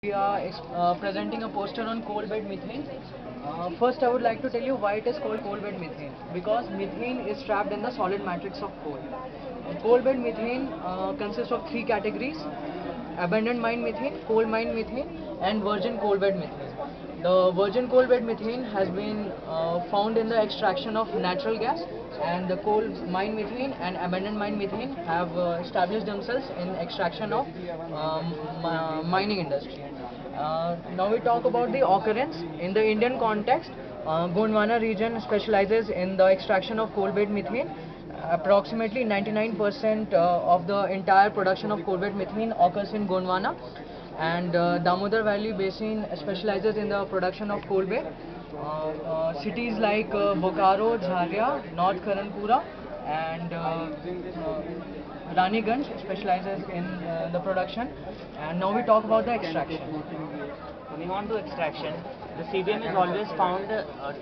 We are presenting a poster on coal bed methane. First, I would like to tell you why it is called coal bed methane. Because methane is trapped in the solid matrix of coal. Coal bed methane consists of three categories: abandoned mine methane, coal mine methane, and virgin coal bed methane. The virgin coal bed methane has been found in the extraction of natural gas, and the coal mine methane and abandoned mine methane have established themselves in extraction of mining industry. Now we talk about the occurrence in the Indian context. Gondwana region specializes in the extraction of coal bed methane. Approximately 99% of the entire production of coal bed methane occurs in Gondwana, and Damodar Valley Basin specializes in the production of coal bed. Cities like Bokaro, Jharia, North Karanpura, and Raniganj specializes in the production. And now we talk about the extraction. Moving on to extraction, the CBM is always found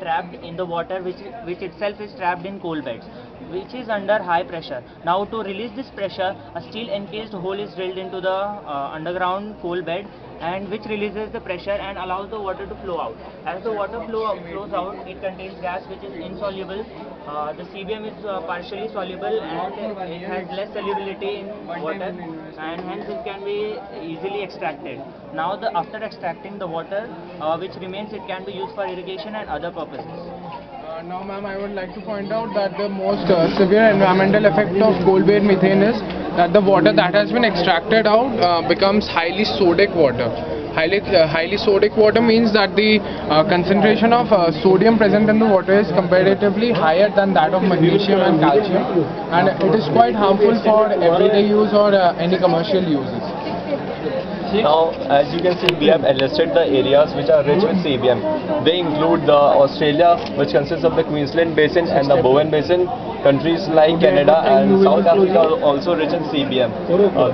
trapped in the water which itself is trapped in coal beds, which is under high pressure. Now to release this pressure, a steel encased hole is drilled into the underground coal bed, and which releases the pressure and allows the water to flow out. As the water flows out, it contains gas which is insoluble. The CBM is partially soluble and it has less solubility in water, and hence it can be easily extracted. Now after extracting the water which remains, it can be used for irrigation and other purposes. Now ma'am, I would like to point out that the most severe environmental effect of coal bed methane is that the water that has been extracted out becomes highly sodic water. Highly sodic water means that the concentration of sodium present in the water is comparatively higher than that of magnesium and calcium, and it is quite harmful for everyday use or any commercial uses. Now, as you can see, we have enlisted the areas which are rich with CBM. They include the Australia, which consists of the Queensland Basin and the Bowen Basin. Countries like Canada and South Africa are also rich in CBM.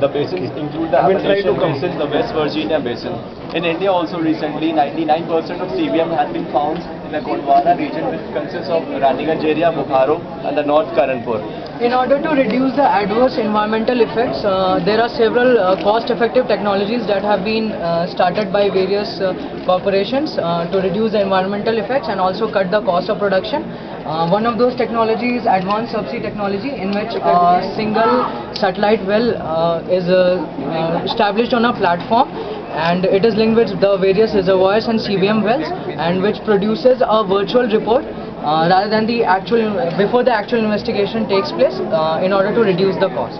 The basins include the Appalachian Basin, the West Virginia Basin. In India also recently, 99% of CBM has been found in the Gondwana region, which consists of Raniganj area, Bokaro and the North Karanpur. In order to reduce the adverse environmental effects, there are several cost-effective technologies that have been started by various corporations to reduce the environmental effects and also cut the cost of production. One of those technologies is advanced subsea technology, in which a single satellite well is established on a platform, and it is linked with the various reservoirs and CBM wells, and which produces a virtual report rather than the actual before the actual investigation takes place, in order to reduce the cost.